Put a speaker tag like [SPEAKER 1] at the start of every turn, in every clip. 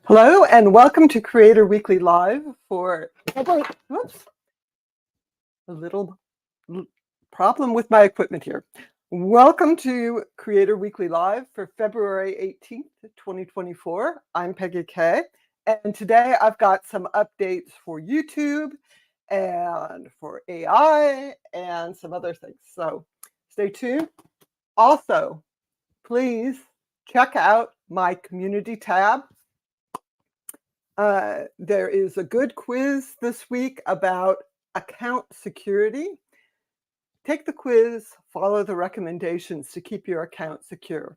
[SPEAKER 1] Hello and welcome to Creator Weekly Live for, whoops, a little problem with my equipment here. Welcome to Creator Weekly Live for February 18th, 2024. I'm Peggy Kay, and today I've got some updates for YouTube and for AI and some other things. So stay tuned. Also, please check out my community tab. There is a good quiz this week about account security. Take the quiz, follow the recommendations to keep your account secure.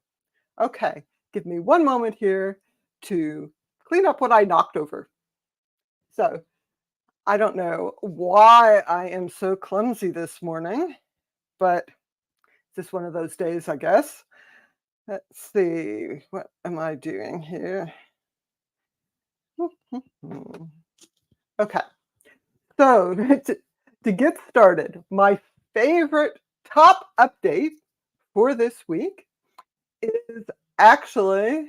[SPEAKER 1] Okay, give me one moment here to clean up what I knocked over. So, I don't know why I am so clumsy this morning, but it's just one of those days, I guess. Let's see, what am I doing here? Okay, so to get started, my favorite top update for this week is actually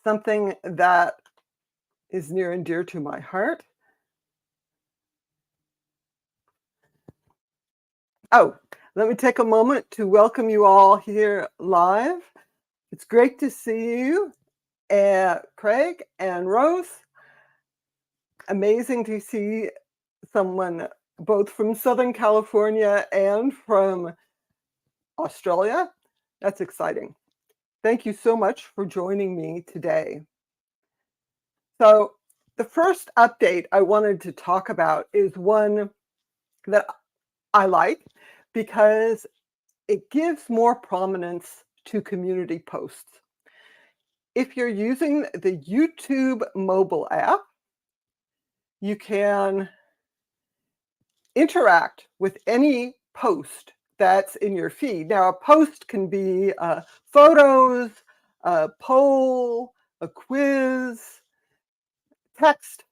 [SPEAKER 1] something that is near and dear to my heart. Oh, let me take a moment to welcome you all here live. It's great to see you, Craig and Rose. Amazing to see someone both from Southern California and from Australia. That's exciting. Thank you so much for joining me today. So the first update I wanted to talk about is one that I like because it gives more prominence to community posts. If you're using the YouTube mobile app, you can interact with any post that's in your feed. Now, a post can be photos, a poll, a quiz, text.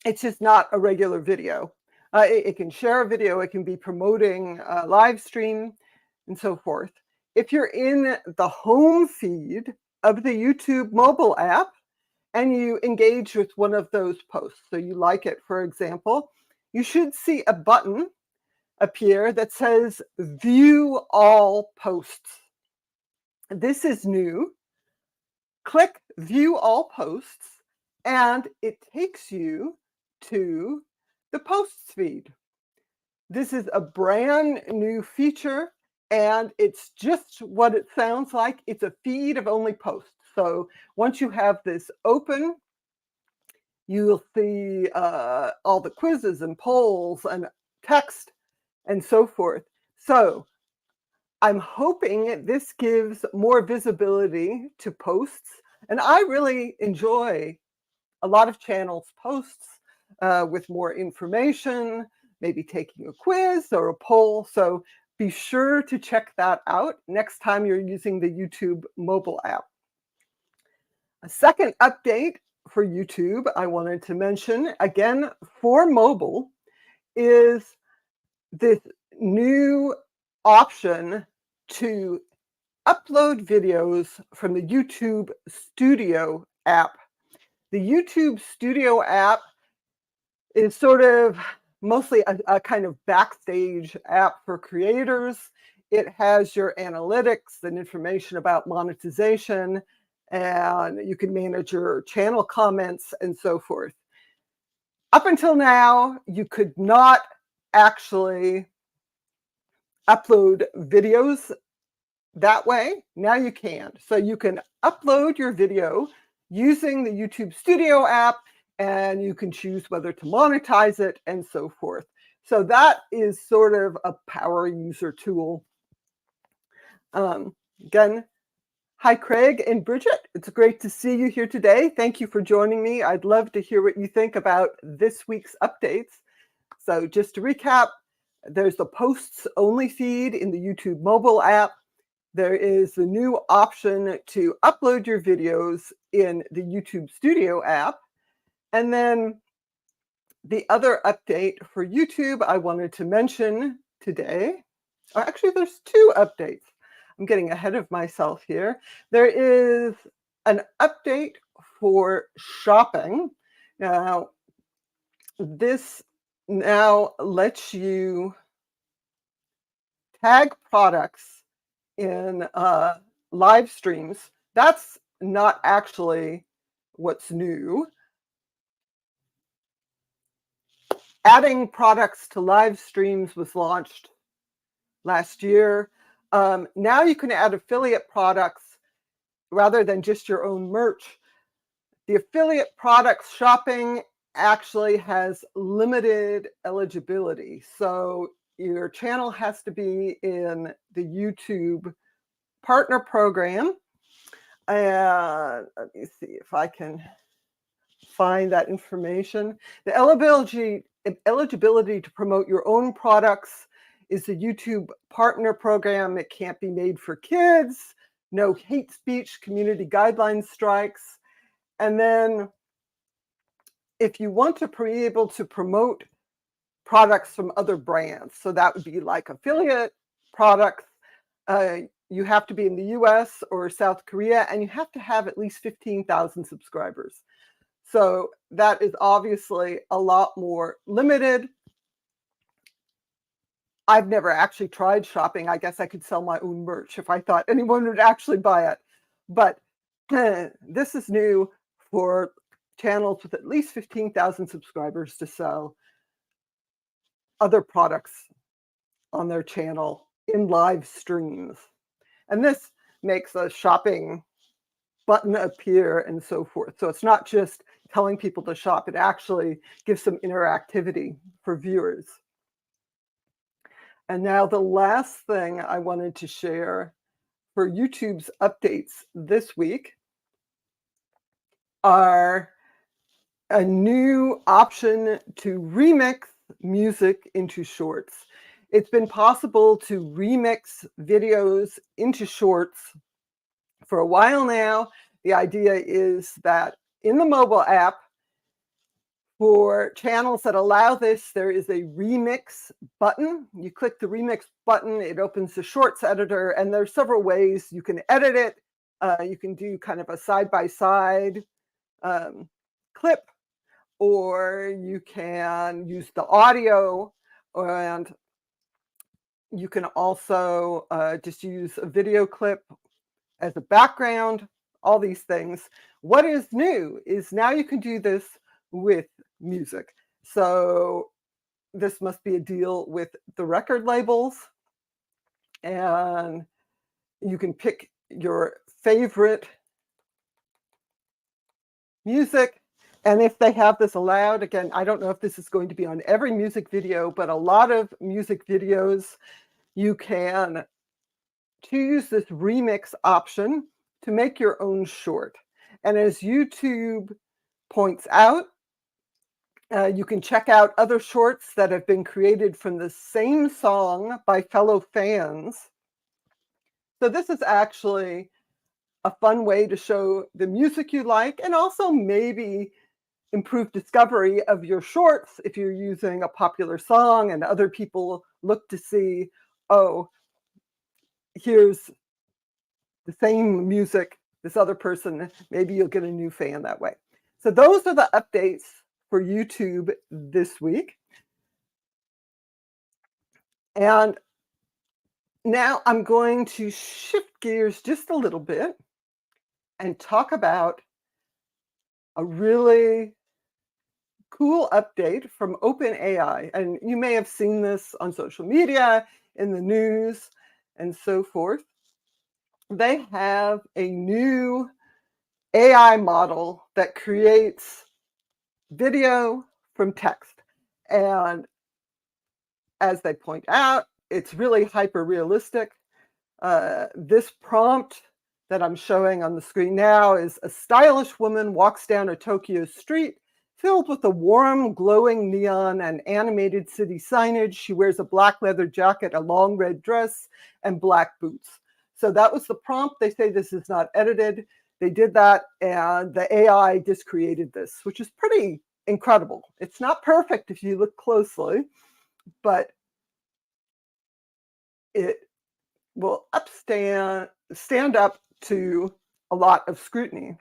[SPEAKER 1] It's just not a regular video. It can share a video, it can be promoting a live stream, and so forth. If you're in the home feed of the YouTube mobile app and you engage with one of those posts, so you like it, for example, you should see a button appear that says View All Posts. This is new. Click View All Posts, and it takes you to the posts feed. This is a brand new feature, and it's just what it sounds like. It's a feed of only posts. So once you have this open, you'll see all the quizzes and polls and text and so forth. So I'm hoping this gives more visibility to posts. And I really enjoy a lot of channels' posts with more information, maybe taking a quiz or a poll. So be sure to check that out next time you're using the YouTube mobile app. A second update for YouTube I wanted to mention, again, for mobile, is this new option to upload videos from the YouTube Studio app. The YouTube Studio app is sort of mostly a kind of backstage app for creators. It has your analytics and information about monetization, and you can manage your channel comments and so forth. Up until now, you could not actually upload videos that way. Now you can. So you can upload your video using the YouTube Studio app, and you can choose whether to monetize it and so forth. So that is sort of a power user tool. Again, hi, Craig and Bridget. It's great to see you here today. Thank you for joining me. I'd love to hear what you think about this week's updates. So just to recap, there's the posts only feed in the YouTube mobile app. There is the new option to upload your videos in the YouTube Studio app. And then the other update for YouTube I wanted to mention today, or actually there's two updates. I'm getting ahead of myself here. There is an update for shopping. Now, this now lets you tag products in live streams. That's not actually what's new. Adding products to live streams was launched last year. Now you can add affiliate products rather than just your own merch. The affiliate products shopping actually has limited eligibility. So your channel has to be in the YouTube partner program. And let me see if I can find that information. The eligibility to promote your own products is the YouTube partner program. It can't be made for kids, no hate speech, community guidelines strikes. And then if you want to be able to promote products from other brands, so that would be like affiliate products, you have to be in the US or South Korea, and you have to have at least 15,000 subscribers. So that is obviously a lot more limited. I've never actually tried shopping. I guess I could sell my own merch if I thought anyone would actually buy it. But this is new for channels with at least 15,000 subscribers to sell other products on their channel in live streams. And this makes a shopping button appear and so forth. So it's not just telling people to shop, it actually gives some interactivity for viewers. And now the last thing I wanted to share for YouTube's updates this week are a new option to remix music into shorts. It's been possible to remix videos into shorts for a while now. The idea is that in the mobile app, for channels that allow this, there is a remix button. You click the remix button, it opens the shorts editor, and there's several ways you can edit it. You can do kind of a side-by-side clip, or you can use the audio, and you can also just use a video clip as a background, all these things. What is new is now you can do this with music. So this must be a deal with the record labels, and you can pick your favorite music. And if they have this allowed, again, I don't know if this is going to be on every music video, but a lot of music videos, you can choose this remix option to make your own short. And as YouTube points out, you can check out other shorts that have been created from the same song by fellow fans. So this is actually a fun way to show the music you like, and also maybe improve discovery of your shorts if you're using a popular song and other people look to see, oh, here's the same music, this other person, maybe you'll get a new fan that way. So those are the updates for YouTube this week. And now I'm going to shift gears just a little bit and talk about a really cool update from OpenAI. And you may have seen this on social media, in the news, and so forth. They have a new AI model that creates video from text. And as they point out, it's really hyper realistic. This prompt that I'm showing on the screen now is: a stylish woman walks down a Tokyo street filled with a warm, glowing neon and animated city signage. She wears a black leather jacket, a long red dress, and black boots. So that was the prompt. They say this is not edited. They did that, and the AI just created this, which is pretty incredible. It's not perfect if you look closely, but it will stand up to a lot of scrutiny.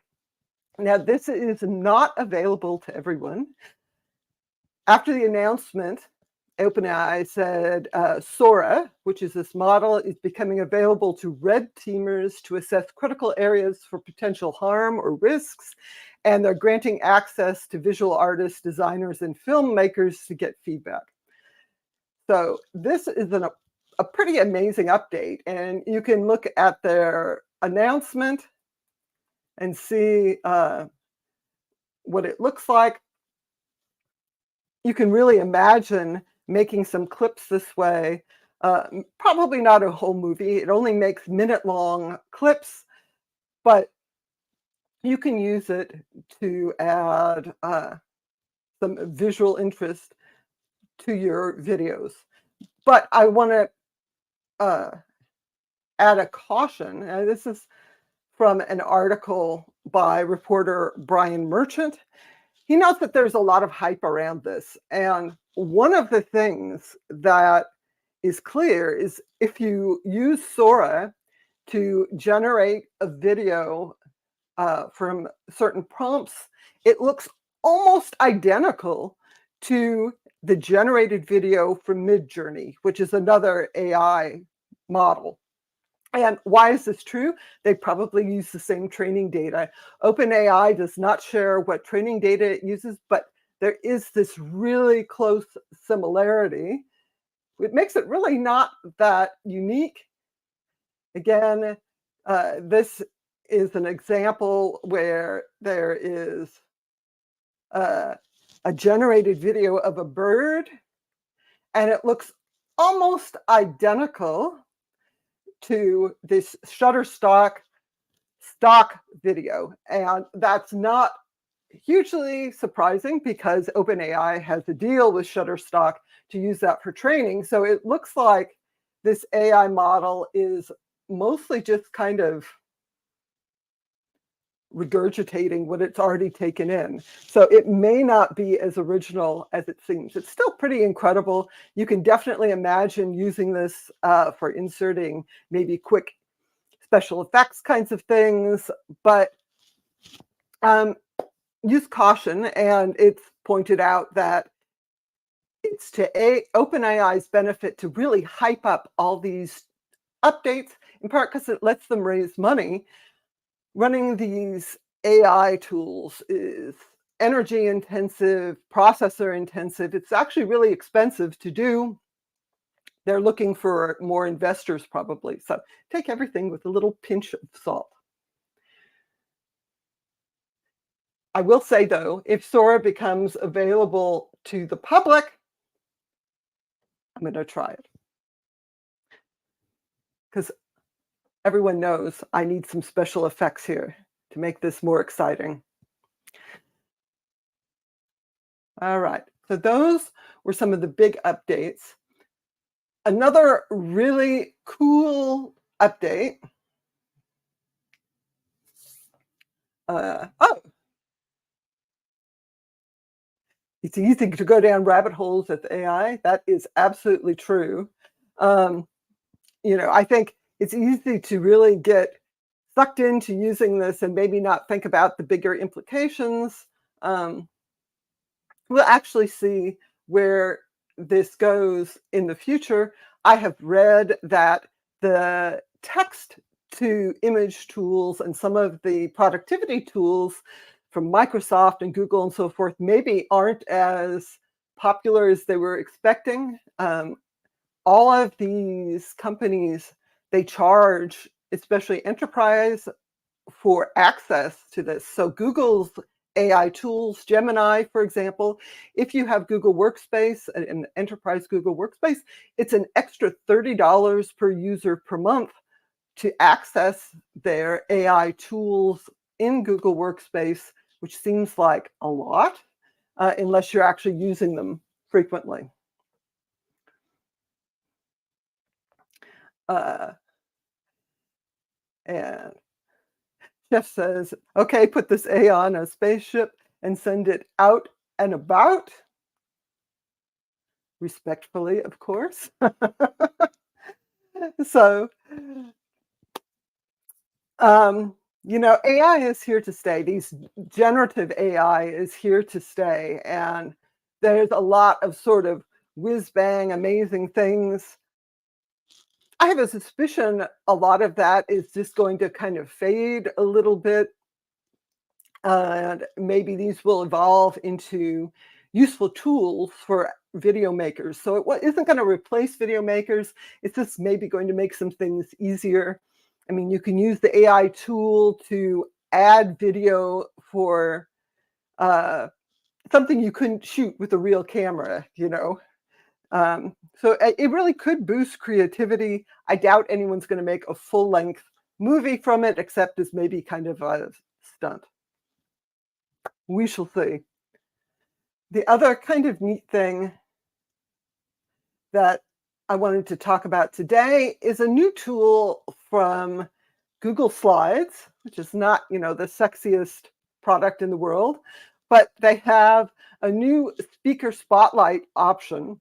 [SPEAKER 1] Now, this is not available to everyone. After the announcement, OpenAI said Sora, which is this model, is becoming available to red teamers to assess critical areas for potential harm or risks, and they're granting access to visual artists, designers, and filmmakers to get feedback. So this is a pretty amazing update, and you can look at their announcement and see what it looks like. You can really imagine making some clips this way. Probably not a whole movie. It only makes minute-long clips, but you can use it to add some visual interest to your videos. But I want to add a caution. This is from an article by reporter Brian Merchant. He notes that there's a lot of hype around this. And one of the things that is clear is if you use Sora to generate a video from certain prompts, it looks almost identical to the generated video from Midjourney, which is another AI model. And why is this true? They probably use the same training data. OpenAI does not share what training data it uses, but there is this really close similarity. It makes it really not that unique. Again, this is an example where there is a generated video of a bird, and it looks almost identical to this Shutterstock stock video. And that's not hugely surprising because OpenAI has a deal with Shutterstock to use that for training. So it looks like this AI model is mostly just kind of regurgitating what it's already taken in. So it may not be as original as it seems. It's still pretty incredible. You can definitely imagine using this for inserting maybe quick special effects kinds of things, but use caution. And it's pointed out that it's to OpenAI's benefit to really hype up all these updates, in part because it lets them raise money. Running these AI tools is energy intensive, processor intensive. It's actually really expensive to do. They're looking for more investors probably. So take everything with a little pinch of salt. I will say though, if Sora becomes available to the public, I'm going to try it. Because everyone knows I need some special effects here to make this more exciting. All right, so those were some of the big updates. Another really cool update. It's easy to go down rabbit holes with AI. That is absolutely true. I think it's easy to really get sucked into using this and maybe not think about the bigger implications. We'll actually see where this goes in the future. I have read that the text to image tools and some of the productivity tools from Microsoft and Google and so forth maybe aren't as popular as they were expecting. All of these companies, they charge, especially enterprise, for access to this. So Google's AI tools, Gemini, for example, if you have Google Workspace, an enterprise Google Workspace, it's an extra $30 per user per month to access their AI tools in Google Workspace, which seems like a lot, unless you're actually using them frequently. And Jeff says, okay, put this AI on a spaceship and send it out and about. Respectfully, of course. So, AI is here to stay. These generative AI is here to stay. And there's a lot of sort of whiz bang, amazing things. I have a suspicion a lot of that is just going to kind of fade a little bit. And maybe these will evolve into useful tools for video makers. So it isn't going to replace video makers. It's just maybe going to make some things easier. I mean, you can use the AI tool to add video for something you couldn't shoot with a real camera. So it really could boost creativity. I doubt anyone's going to make a full-length movie from it, except as maybe kind of a stunt. We shall see. The other kind of neat thing that I wanted to talk about today is a new tool from Google Slides, which is not, the sexiest product in the world, but they have a new speaker spotlight option.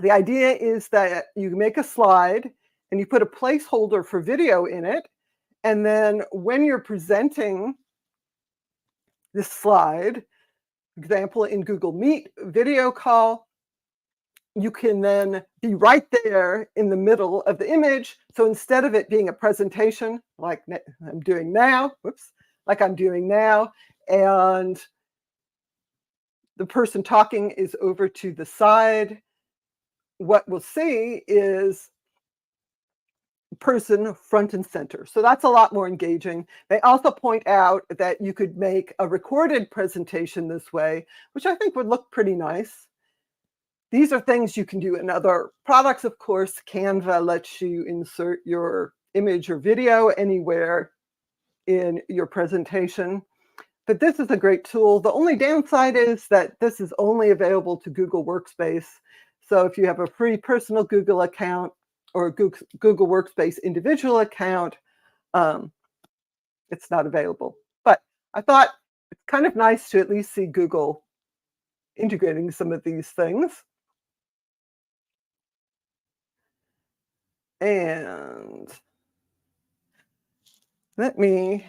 [SPEAKER 1] The idea is that you make a slide and you put a placeholder for video in it, and then when you're presenting this slide, example in Google Meet video call, you can then be right there in the middle of the image. So instead of it being a presentation like I'm doing now, and the person talking is over to the side, what we'll see is person front and center. So that's a lot more engaging. They also point out that you could make a recorded presentation this way, which I think would look pretty nice. These are things you can do in other products, of course. Canva lets you insert your image or video anywhere in your presentation. But this is a great tool. The only downside is that this is only available to Google Workspace. So if you have a free personal Google account or a Google Workspace individual account, it's not available. But I thought it's kind of nice to at least see Google integrating some of these things. And I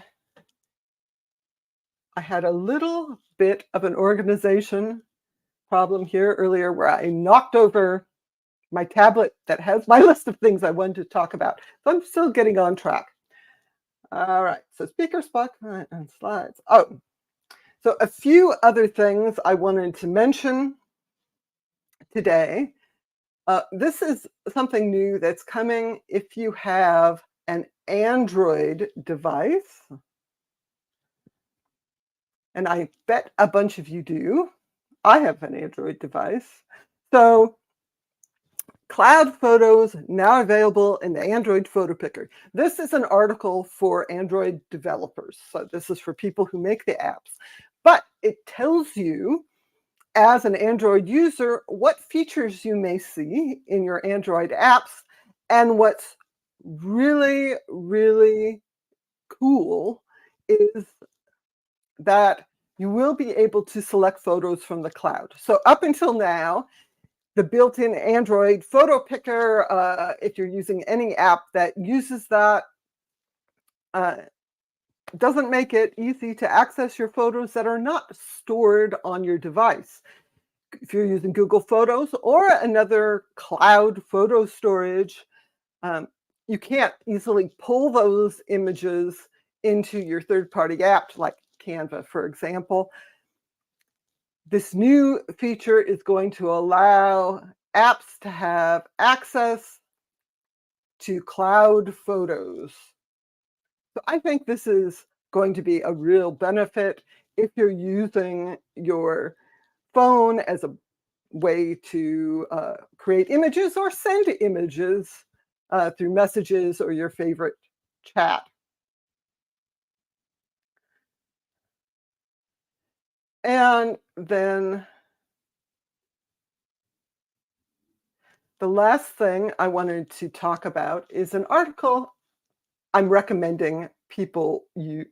[SPEAKER 1] had a little bit of an organization problem here earlier where I knocked over my tablet that has my list of things I wanted to talk about. So I'm still getting on track. All right, so speaker spotlight and slides. Oh, so a few other things I wanted to mention today. This is something new that's coming if you have an Android device. And I bet a bunch of you do. I have an Android device. So cloud photos now available in the Android photo picker. This is an article for Android developers. So this is for people who make the apps. But it tells you, as an Android user, what features you may see in your Android apps. And what's really, really cool is that you will be able to select photos from the cloud. So up until now, the built-in Android photo picker, if you're using any app that uses that, doesn't make it easy to access your photos that are not stored on your device. If you're using Google Photos or another cloud photo storage, you can't easily pull those images into your third-party apps like Canva, for example. This new feature is going to allow apps to have access to cloud photos. So I think this is going to be a real benefit if you're using your phone as a way to create images or send images through messages or your favorite chat. And then the last thing I wanted to talk about is an article I'm recommending people you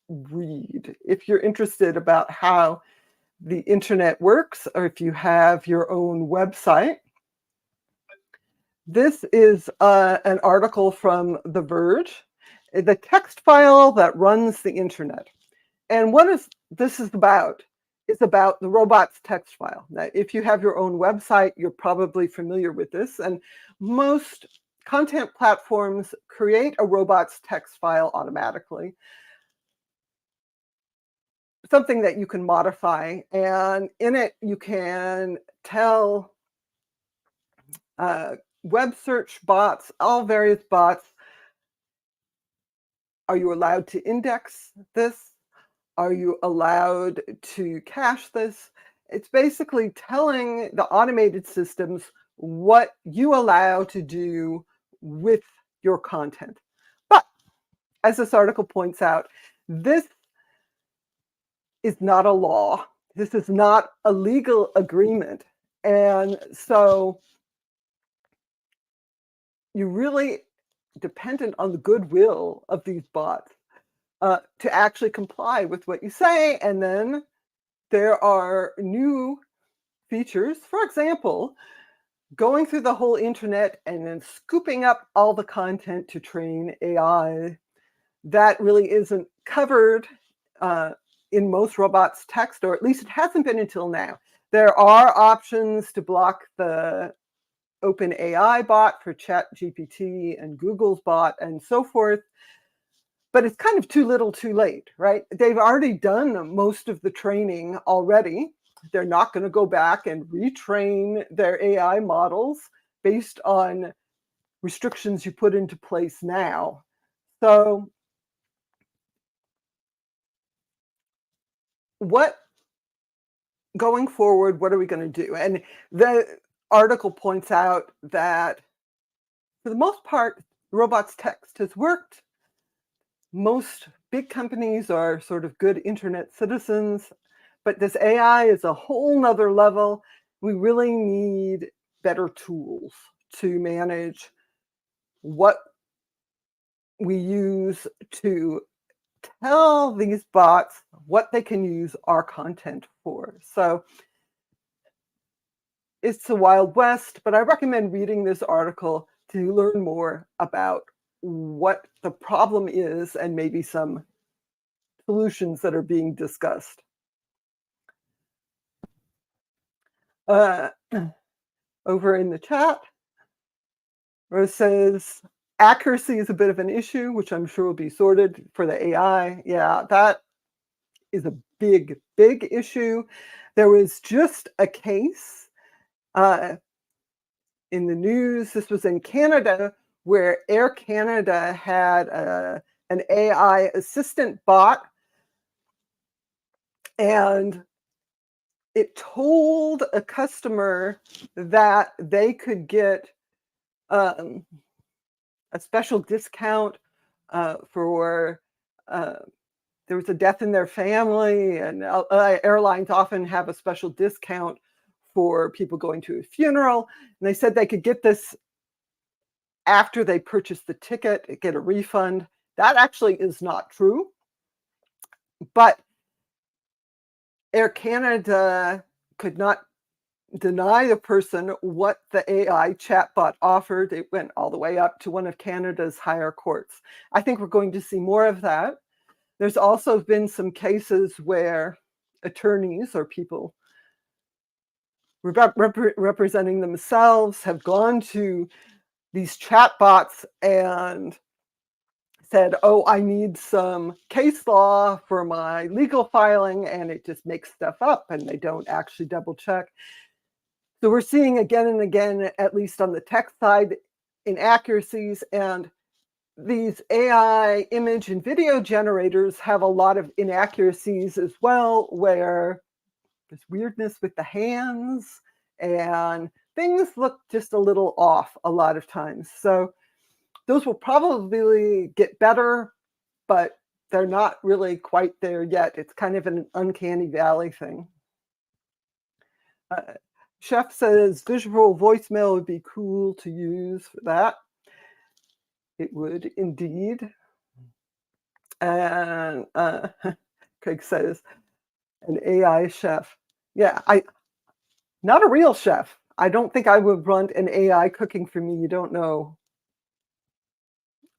[SPEAKER 1] read if you're interested about how the internet works, or if you have your own website. This is an article from The Verge, the text file that runs the internet. And what is this is about? It's about the robots text file. Now, if you have your own website, you're probably familiar with this. And most content platforms create a robots text file automatically, something that you can modify. And in it, you can tell uh, web search bots, all various bots, are you allowed to index this? Are you allowed to cache this? It's basically telling the automated systems what you allow to do with your content. But as this article points out, this is not a law. This is not a legal agreement. And so you're really dependent on the goodwill of these bots to actually comply with what you say. And then there are new features, for example, going through the whole internet and then scooping up all the content to train AI. That really isn't covered in most robots' text, or at least it hasn't been until now. There are options to block the OpenAI bot for ChatGPT and Google's bot and so forth. But it's kind of too little too late, right? They've already done most of the training already. They're not going to go back and retrain their AI models based on restrictions you put into place now. So what going forward, what are we going to do? And the article points out that for the most part, robots text has worked. Most big companies are sort of good internet citizens, but this AI is a whole nother level. We really need better tools to manage what we use to tell these bots what they can use our content for. So it's the Wild West, but I recommend reading this article to learn more about what the problem is and maybe some solutions that are being discussed. Uh, over in the chat, where it says accuracy is a bit of an issue, which I'm sure will be sorted for the AI. Yeah, that is a big, big issue. There was just a case uh, in the news. This was in Canada, where Air Canada had an AI assistant bot, and it told a customer that they could get um, a special discount for there was a death in their family, and airlines often have a special discount for people going to a funeral. And they said they could get this after they purchased the ticket, get a refund. That actually is not true. But Air Canada could not deny the person what the AI chatbot offered. It went all the way up to one of Canada's higher courts. I think we're going to see more of that. There's also been some cases where attorneys or people representing themselves have gone to these chatbots and said, oh, I need some case law for my legal filing, and it just makes stuff up and they don't actually double check. So we're seeing again and again, at least on the text side, inaccuracies, and these AI image and video generators have a lot of inaccuracies as well, where there's weirdness with the hands and things look just a little off a lot of times. So those will probably get better, but they're not really quite there yet. It's kind of an uncanny valley thing. Chef says visual voicemail would be cool to use for that. It would indeed. And Craig says, an AI chef. Yeah, not a real chef. I don't think I would want an AI cooking for me. You don't know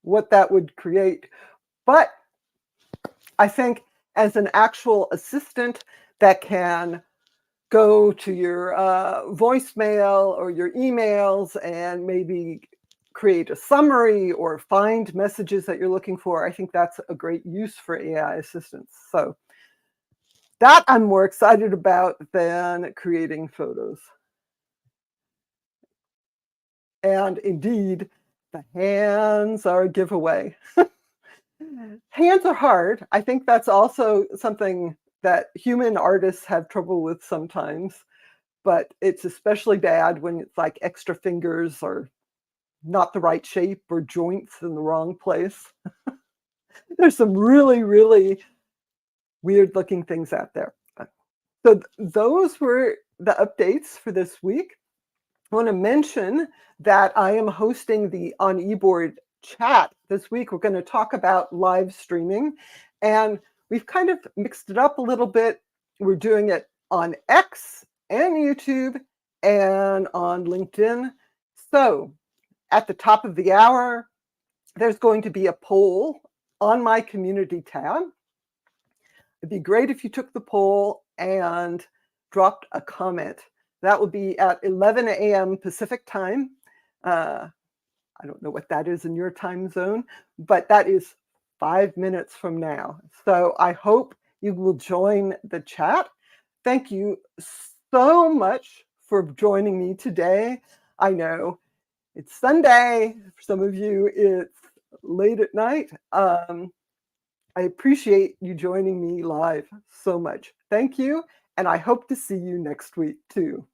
[SPEAKER 1] what that would create. But I think as an actual assistant that can go to your voicemail or your emails and maybe create a summary or find messages that you're looking for, I think that's a great use for AI assistants. So that I'm more excited about than creating photos. And indeed, the hands are a giveaway. Hands are hard. I think that's also something that human artists have trouble with sometimes, but it's especially bad when it's like extra fingers or not the right shape or joints in the wrong place. There's some really, really weird looking things out there. So those were the updates for this week. I want to mention that I am hosting the On eBoard chat this week. We're going to talk about live streaming, and we've kind of mixed it up a little bit. We're doing it on X and YouTube and on LinkedIn. So at the top of the hour, there's going to be a poll on my community tab. It'd be great if you took the poll and dropped a comment. That will be at 11 a.m. Pacific time. I don't know what that is in your time zone, but that is 5 minutes from now. So I hope you will join the chat. Thank you so much for joining me today. I know it's Sunday. For some of you, it's late at night. I appreciate you joining me live so much. Thank you, and I hope to see you next week too.